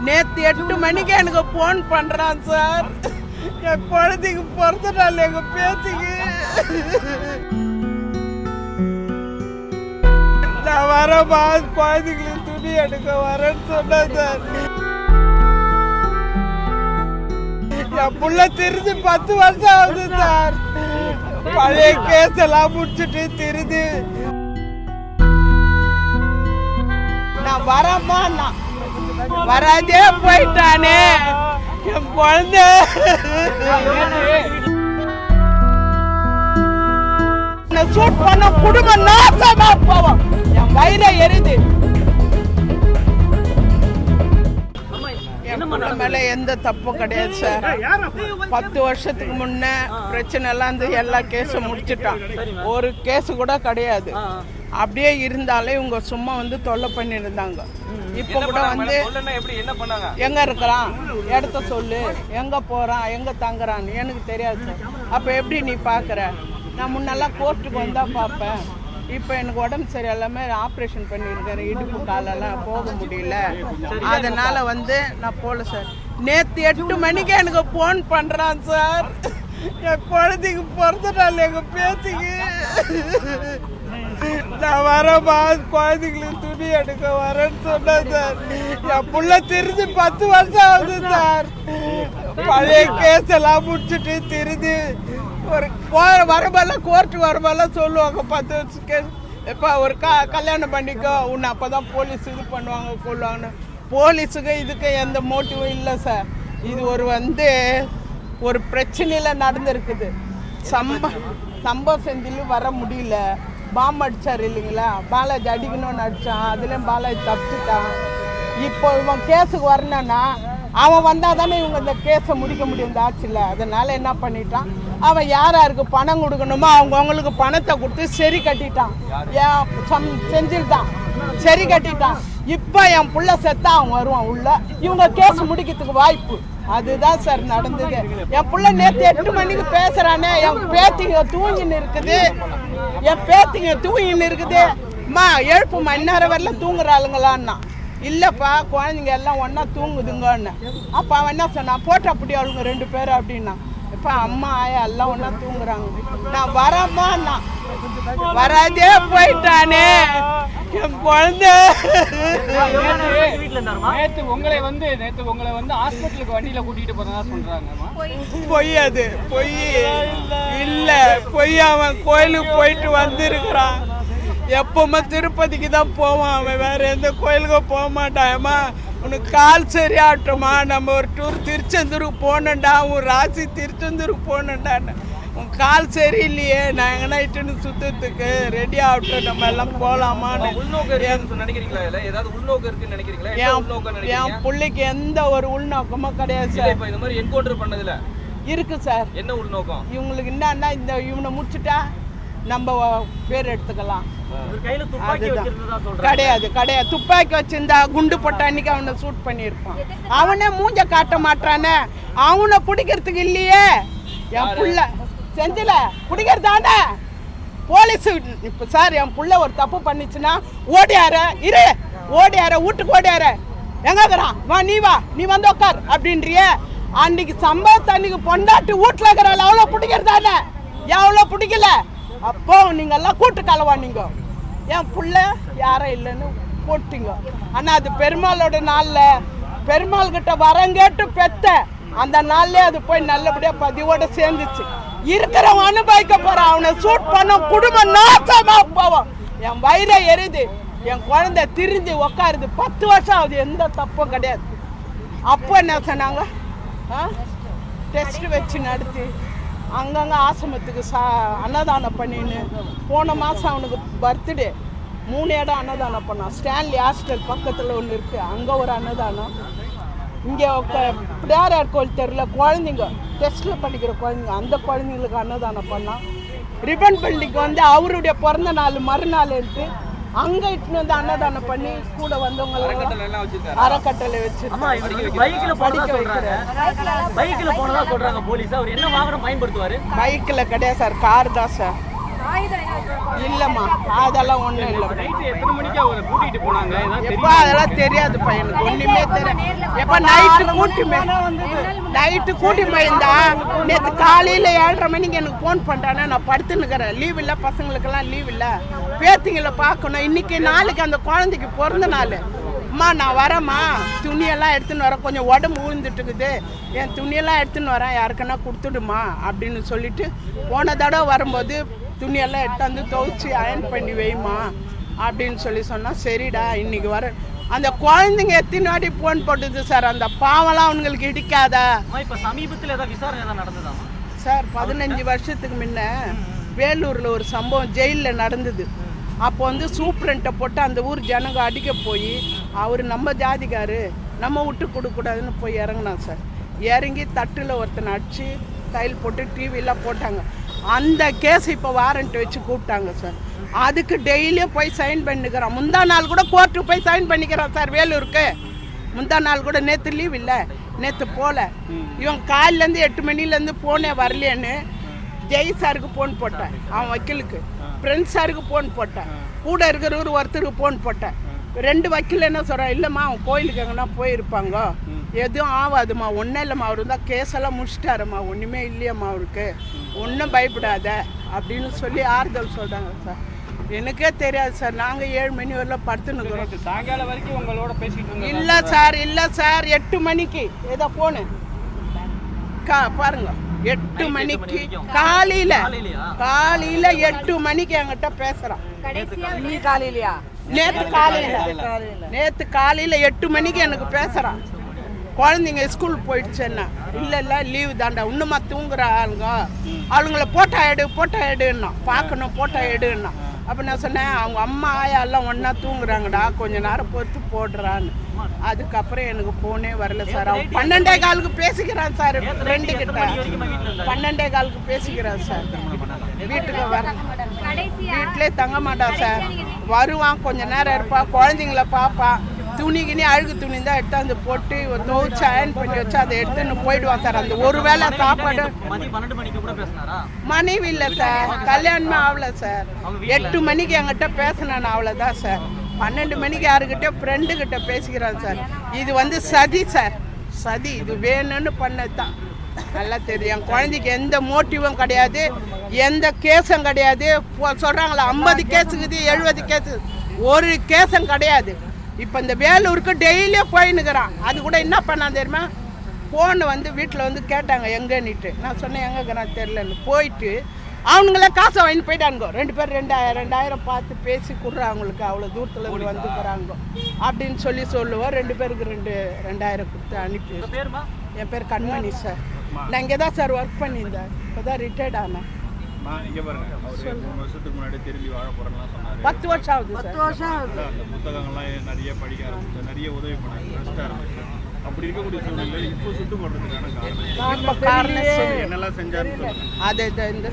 நேற்று 8 மணிக்கு எனக்கு ஃபோன் பண்ணுறான் சார். என் குழந்தைக்கு பிறந்த நாள் எங்கள் பேத்திக்கு. நான் வரமா குழந்தைங்களுக்கு துணி எடுக்க வரேன்னு சொன்னேன் சார். என் புள்ள திருது 10 வருஷம் ஆகுது சார். பழைய கேஸ் எல்லாம் முடிச்சுட்டு திருது நான் வரமா நான் வராதே போயிட்டானே என் குழந்தை. சூட் பண்ண குடும்பம் நாசமா போவோம். என் வயிறை எரிது. என் மேல எந்த தப்பும் கிடையாது சார். 10 வருஷத்துக்கு முன்ன பிரச்சனை எல்லாம் வந்து எல்லா கேஸும் முடிச்சுட்டான். ஒரு கேஸ் கூட கிடையாது. அப்படியே இருந்தாலே இவங்க சும்மா வந்து தொல்லை பண்ணிருந்தாங்க. இப்ப கூட வந்து எங்க இருக்கிறான் இடத்த சொல்லு, எங்க போறான், எங்க தங்குறான்னு எனக்கு தெரியாது சார். அப்ப எப்படி நீ பாக்குற? நான் முன்னெல்லாம் கோர்ட்டுக்கு வந்தா பாப்பேன். இப்ப எனக்கு உடம்பு சரியில்லாம ஆப்ரேஷன் பண்ணிருக்கேன். இடுப்பு காலெல்லாம் போக முடியல. அதனால வந்து நான் போல சார். நேற்று 8 மணிக்கு எனக்கு போன் பண்றான் சார். என் குழந்தைக்கு பிறந்த நாள் எங்க பேத்திக்கு. நான் வரமா குழந்தைங்களுக்கு துணி எடுக்க வரேன்னு சொன்னேன் சார். என் புள்ள திருது 10 வருஷம் ஆகுது சார். பழைய கேஸ் எல்லாம் முடிச்சுட்டு திருது ஒரு வரமெல்லாம் கோர்ட்டு வரமெல்லாம் சொல்லுவாங்க 10 வருஷம் கேஸ். எப்போ ஒரு கல்யாணம் பண்ணிக்கோ உன்னை அப்போதான் போலீஸ் இது பண்ணுவாங்க கொள்வாங்கன்னு. போலீஸுக்கு இதுக்கு எந்த மோட்டிவும் இல்லை சார். இது ஒரு பிரச்சனையில் நடந்திருக்குது. சம்பவ செந்திலும் வர முடியல. பாம்பு அடிச்சார் இல்லைங்களா, பாலாஜி அடிக்கணும்னு அடித்தான். அதுலேயும் பாலாஜி தப்பிச்சுட்டான். இப்போ இவன் கேஸுக்கு வரணுன்னா அவன் வந்தால் தானே இவங்க இந்த கேஸை முடிக்க முடியும் இந்த ஆட்சியில். அதனால் என்ன பண்ணிட்டான், அவன் யாருக்கு பணம் கொடுக்கணுமோ அவங்களுக்கு பணத்தை கொடுத்து சரி கட்டிட்டான். செஞ்சிருந்தான் சரி கட்டிட்டான். இப்போ என் புள்ள செத்தா அவன் வருவான் உள்ள. இவங்க கேஸ் முடிக்கிறதுக்கு வாய்ப்பு. அதுதான் சார் நடந்தது. என் புள்ள நேற்று 8 மணிக்கு பேசுறானே. என் பேத்திங்க தூங்கின்னு இருக்குது. என் பேத்திங்க தூங்கின்னு இருக்குது. அம்மா எழுப்புமா, இந்நேரம் வரல தூங்குறாளுங்களான்னா. இல்லைப்பா குழந்தைங்க எல்லாம் ஒன்றா தூங்குதுங்கன்னு. அப்போ அவன் என்ன சொன்னான், போட்டா அப்படி அவளுங்க 2 பேர் அப்படின்னா. இப்போ அம்மா ஆயா எல்லாம் ஒன்றா தூங்குறாங்க. நான் வரமா நான் வராதே போயிட்டானே என் குழந்தை. நேத்து உங்களை வந்து ஹாஸ்பிட்டலுக்கு வண்டியில கூட்டிட்டு போறதா சொல்றாங்க. பொய், அது பொய் இல்ல. பொய். அவன் கோயிலுக்கு போயிட்டு வந்திருக்கிறான். எப்பவுமே திருப்பதிக்கு தான் போவான் அவன். வேற எந்த கோயிலுக்கும் போக மாட்டான்மா. உனக்கு கால் சரியாகட்டுமா, நம்ம ஒரு டூர் திருச்செந்தூருக்கு போனோண்டா, உன் ராசி திருச்செந்தூருக்கு போனோண்டான்னு. உன் கால் சரியில்லையே, நான் எங்கன்னா இட்டுன்னு சுத்தத்துக்கு ரெடி ஆகட்டும், நம்ம எல்லாம் போகலாமான்னு. என் பிள்ளைக்கு எந்த ஒரு உள்நோக்கமும் கிடையாது சார். இந்த மாதிரி என்கவுண்டர் பண்ணதுல இருக்கு சார். என்ன உள்நோக்கம்? இவங்களுக்கு என்னன்னா இவனை முடிச்சுட்டா நம்ம பேர் எடுத்துக்கலாம். கிடையாது. துப்பாக்கி வச்சிருந்தா குண்டு போட்ட அன்னைக்கு அவனை சூட் பண்ணியிருப்பான். அவனே மூஞ்ச காட்ட மாட்டானே. அவனை பிடிக்கிறதுக்கு இல்லையே என் புள்ள செஞ்சில பிடிக்கிறதானே போலீஸ். இப்ப சார் என் புள்ள ஒரு தப்பு பண்ணிச்சுன்னா ஓடியார வீட்டுக்கு ஓடியார எங்கிறான், வா நீ வந்து உட்கார் அப்படின்றிய. அன்னைக்கு சம்பவத்தை அன்னைக்கு பொண்டாட்டி வீட்டுல இருக்கிறாள். அவ்வளோ பிடிக்கிறதானே? எவ்வளோ பிடிக்கல. அப்போ நீங்க எல்லாம் கூட்டு கலவா. நீங்க என் புள்ள யாரும் இல்லைன்னு போட்டீங்க. ஆனா அது பெருமாளோட நாள்ல பெருமாள் கிட்ட வரங்கேட்டு பெத்த அந்த நாள்லயே அது போய் நல்லபடியா பதிவோட சேர்ந்துச்சு. இருக்கிறவன் அனுபவிக்க போறான். அவனை சூட் பண்ண குடும்பம் நாசமா போவோம். என் வயிறை எரிது. என் குழந்தை திரிஞ்சு உக்காருது. 10 வருஷம் ஆகுது. எந்த தப்பும் கிடையாது. அப்போ என்ன சொன்னாங்க, டெஸ்ட் வச்சு நடத்தி அங்கங்கே ஆசிரமத்துக்கு அன்னதானம் பண்ணின்னு. போன மாதம் அவனுக்கு பர்த்டே 3 இடம் அன்னதானம் பண்ணான். ஸ்டான்லி ஹாஸ்டல் பக்கத்தில் ஒன்று இருக்குது, அங்கே ஒரு அன்னதானம். இங்கே பிள்ளையார் கோயில் தெருவில் குழந்தைங்க டெஸ்ட்டில் படிக்கிற குழந்தைங்க, அந்த குழந்தைங்களுக்கு அன்னதானம் பண்ணான். ரிப்பன் பில்டிங்க்கு வந்து அவருடைய பிறந்த நாள் மறுநாள் எடுத்து அங்க இட்டுன்னு வந்து அன்னதானம் பண்ணி கூட வந்தவங்க அறக்கட்டளை வச்சு பைக்ல போனதா சொல்றாங்க போலீஸ். அவர் என்ன வாகனம் பயன்படுத்துவாரு? பைக்ல கிடையாது சார், கார் தான் சார். இல்லம்மா அதெல்லாம் ஒண்ணும் இல்லை. நைட்டு எத்தனை மணிக்கு அவரை கூட்டிட்டு போனாங்க? ஏதாவது எப்பா அதெல்லாம் தெரியாது பையனுக்கு ஒண்ணுமே தெரியாது. எப்ப நைட்டு கூட்டி போயிருந்தா நேற்று காலையில 7:30 மணிக்கு எனக்கு ஃபோன் பண்ணிட்டானே, நான் படுத்துன்னுக்கிறேன். லீவ் இல்லை, பசங்களுக்கெல்லாம் லீவ் இல்லை, பேத்திங்களை பார்க்கணும். இன்னைக்கு நாளைக்கு அந்த குழந்தைக்கு பிறந்த நாள். அம்மா நான் வரேம்மா, துணியெல்லாம் எடுத்துன்னு வரேன், கொஞ்சம் உடம்பு விழுந்துட்டுக்குது, என் துணியெல்லாம் எடுத்துன்னு வரேன், யாருக்குன்னா கொடுத்துடுமா அப்படின்னு சொல்லிட்டு போன தடவை வரும்போது துணியெல்லாம் எடுத்தாந்து துவைச்சி அயன் பண்ணி வைமா அப்படின்னு சொன்னால் சரிடா இன்னைக்கு வர. அந்த குழந்தைங்க எத்தனை வாட்டி ஃபோன் போட்டுது சார், அந்த பாவம்லாம் அவங்களுக்கு இடிக்காதா? இப்போ சமீபத்தில் ஏதாவது விசாரணை ஏதாவது நடந்ததா சார்? 15 வருஷத்துக்கு முன்ன வேலூரில் ஒரு சம்பவம் ஜெயிலில் நடந்தது. அப்போ வந்து சூப்ரண்ட்டை போட்டு அந்த ஊர் ஜனங்க அடிக்க போய் அவர் நம்ம ஜாதிக்காரு, நம்ம விட்டு கொடுக்கூடாதுன்னு போய் இறங்கினான் சார். இறங்கி தட்டில் ஒருத்தனை அடித்து கையில் போட்டு டிவிலாம் போட்டாங்க. அந்த கேஸ் இப்போ வாரண்ட் வச்சு கூப்பிட்டாங்க சார். அதுக்கு டெய்லியும் போய் சைன் பண்ணிக்கிறான். முந்தா நாள் கூட கோர்ட்டுக்கு போய் சைன் பண்ணிக்கிறான் சார் வேலூருக்கு. முந்தா நாள் கூட நேற்று லீவ் இல்லை, நேற்று போகல. இவன் காலிலேருந்து 8 மணிலேருந்து ஃபோனே வரலேன்னு ஜெய் சாருக்கு ஃபோன் போட்டேன், அவன் வக்கீலுக்கு. ஃப்ரெண்ட்ஸ் சாருக்கு ஃபோன் போட்டேன், கூட இருக்கிறவர் ஒருத்தருக்கு ஃபோன் போட்டேன். 2 வக்கீல் என்ன சொல்கிறான், இல்லைம்மா அவன் கோயிலுக்கு எங்கன்னா போயிருப்பாங்க, எதுவும் ஆகாதுமா, ஒன்றும் இல்லைம்மா, அவர் தான் கேஸெல்லாம் முடிச்சிட்டாருமா, ஒன்றுமே இல்லையம்மா அவருக்கு, ஒன்றும் பயப்படாத அப்படின்னு சொல்லி ஆறுதல் சொல்கிறாங்க சார். எனக்கே தெரியாது சார், நாங்கள் 7 மணி வரல படுத்துன்னு சாயங்காலம் வரைக்கும் உங்களோட பேசிட்டு இருந்தோம். இல்லை சார் 8 மணிக்கு ஏதோ போனு பாருங்க, 8 மணிக்கு காலையில 8 மணிக்கு என்கிட்ட பேசுறான். நேத்து காலையில 8 மணிக்கு எனக்கு பேசுறான். குழந்தைங்க ஸ்கூல் போயிடுச்சுன்னா இல்லை லீவு தாண்டா, இன்னுமா தூங்குற ஆளுங்களை போட்டோ எடுன்னா பார்க்கணும், போட்டோ எடுன்னா. அப்போ நான் சொன்னேன், அவங்க அம்மா ஆயா எல்லாம் ஒன்றா தூங்குறாங்கடா, கொஞ்ச நேரம் பொறுத்து போடுறான்னு. அதுக்கப்புறம் எனக்கு போனே வரல சார். அவன் 12:15 பேசிக்கிறான் சார், ஃப்ரெண்டு கிட்ட 12:15 பேசிக்கிறான் சார். வீட்டுக்கு வர வீட்டிலே தங்க மாட்டான் சார். வருவான், கொஞ்ச நேரம் இருப்பான், குழந்தைங்கள பார்ப்பான், துணிக்கினி அழுகு துணி தான் எடுத்தாந்து போட்டு துவைச்சு அயன் பண்ணி வச்சு அதை எடுத்துன்னு போயிடுவான் சார். அந்த ஒரு வேளை சாப்பாடு மனைவி இல்லை சார், கல்யாணமே ஆகல சார். 8 மணிக்கு என்கிட்ட பேசினேன், அவ்வளோதான் சார். 12 மணிக்கு யாருக்கிட்ட ஃப்ரெண்டுக்கிட்ட பேசிக்கிறான் சார். இது வந்து சதி சார், சதி. இது வேணும்னு பண்ணதான் நல்லா தெரியும். குழந்தைக்கு எந்த மோட்டிவும் கிடையாது, எந்த கேஸும் கிடையாது. சொல்கிறாங்களா 50 கேஸுக்குது 70 கேஸு, ஒரு கேஸும் கிடையாது. இப்போ இந்த வேலூருக்கு டெய்லியும் போயின்னுக்கிறான். அது கூட என்ன பண்ணான் தெரியுமா, ஃபோனு வந்து வீட்டில் வந்து கேட்டாங்க எங்கன்னுட்டு. நான் சொன்னேன் எங்கேக்கிறான் தெரிலன்னு. போயிட்டு அவனுங்களே காசை வாங்கி போயிட்டானுங்க. 2 பேர் 2000 பார்த்து பேசி கொடுறான் அவங்களுக்கு, அவ்வளோ தூரத்தில் இருந்து வந்துக்கிறாங்க அப்படின்னு சொல்லுவோம். 2 பேருக்கு 2000 கொடுத்து அனுப்பி. என் பேர் கண்மணி சார். நான் இங்கே தான் சார் ஒர்க் பண்ணியிருந்தேன், இப்போ தான் ரிட்டையர்ட் ஆனேன். 10 வருஷம் ஆகுது சார். 10 வருஷம் ஆகுது. புத்தகங்கள்லாம் நிறைய படிக்க ஆரம்பிச்சு, நிறைய உதவி பண்ணாங்க. அப்படி இருக்கக்கூடிய சூழ்நிலை இப்போ சுட்டு போடுறதுக்கான காரணம் என்னெல்லாம் செஞ்சாருன்னு அது இந்த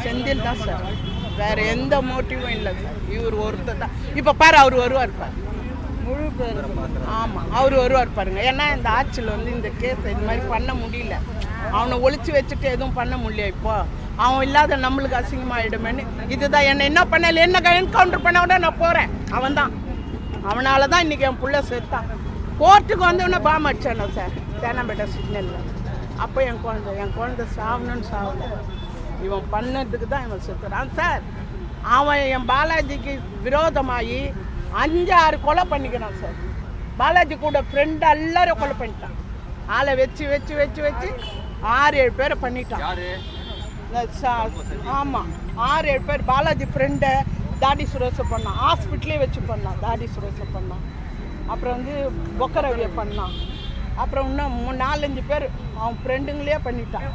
செந்தில் தான் சார், வேற எந்த மோட்டிவும் இல்லை சார். இவர் ஒருத்தர் தான். இப்போ பாரு அவர் வருவார் பாரு, முழு பேர். ஆமாம் அவர் வருவார் பாருங்க. ஏன்னா இந்த ஆட்சியில் வந்து இந்த கேஸை இந்த மாதிரி பண்ண முடியல, அவனை ஒழிச்சு வச்சுட்டு எதுவும் பண்ண முடியல. இப்போ அவன் இல்லாத நம்மளுக்கு அசிங்கமாகிடுமேன்னு இதுதான். என்னை என்ன பண்ணல, என்ன என்கவுண்டர் பண்ண விட நான் போகிறேன். அவனால தான் இன்றைக்கி என் பிள்ளை செத்தான். கோர்ட்டுக்கு வந்தவொடனே பாம் அடிச்சானோ சார் தேனாம்பேட்டை சிக்னலில். அப்போ என் குழந்தை சாவணும்னு சாவல, இவன் பண்ணதுக்கு தான் இவன் செத்துறான் சார். அவன் என் பாலாஜிக்கு விரோதமாகி 5-6 கொலை பண்ணிக்கிறான் சார். பாலாஜி கூட ஃப்ரெண்டு எல்லாரும் கொலை பண்ணிட்டான். ஆளை வச்சு 6-7 பேரை பண்ணிட்டான். ஆமாம் 6-7 பேர். பாலாஜி ஃப்ரெண்டை தாடி சுரேஷை பண்ணான், ஹாஸ்பிட்டலே வச்சு பண்ணான், தாடி சுரேஷை பண்ணான். அப்புறம் வந்து பொக்கரவியை பண்ணான். அப்புறம் இன்னும் 4-5 பேர் அவன் ஃப்ரெண்டுங்களே பண்ணிட்டான்.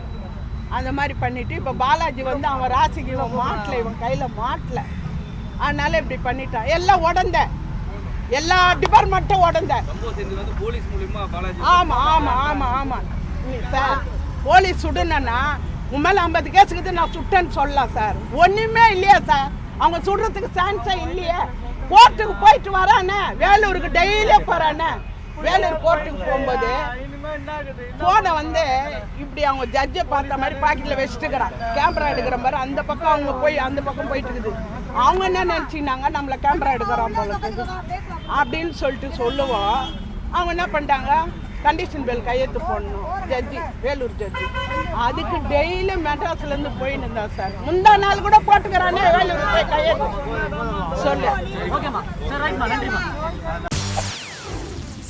அந்த மாதிரி பண்ணிவிட்டு இப்போ பாலாஜி வந்து அவன் ராசிக்கு இவன் மாட்டல, இவன் கையில் மாட்டல, அதனால இப்படி பண்ணிட்டான். எல்லாம் உடந்த, எல்லா டிபார்ட்மெண்ட்டும் உடந்த. ஆமாம் சார். போலீஸ் சுடுனா உண்மையில 50 கேஸுக்கு நான் சுட்டேன்னு சொல்லலாம் சார். ஒன்றுமே இல்லையா சார், அவங்க சுடுறதுக்கு சான்ஸே இல்லையே. கோர்ட்டுக்கு போயிட்டு வரானே, வேலூருக்கு டெய்லியும் போகிறானே. வேலூர் கோர்ட்டுக்கு போகும்போது போனை வந்து இப்படி அவங்க ஜட்ஜை பார்த்த மாதிரி பாக்கெட்ல வச்சுட்டுக்கிறான். கேமரா எடுக்கிற மாதிரி அந்த பக்கம் அவங்க போய் அந்த பக்கம் போயிட்டு இருக்குது. அவங்க என்ன நினைச்சினாங்க, நம்மள கேமரா எடுக்கிறோம் போல இருக்குது அப்படின்னு சொல்லிட்டு சொல்லுவோம். அவங்க என்ன பண்ணிட்டாங்க, கண்டிஷன் பெல் கையெழுத்து போடணும். ஜட்ஜி, வேலூர் ஜட்ஜி அதுக்கு டெய்லி மெட்ராஸ்ல இருந்து போயின்னு இருந்தா சார். முந்தா நாள் கூட போட்டுக்கிறானே வேலூர் போய் கையெழுத்து சொல்லு.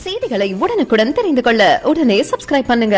செய்திகளை உடனுக்குடன் தெரிந்து கொள்ள உடனே சப்ஸ்கிரைப் பண்ணுங்க.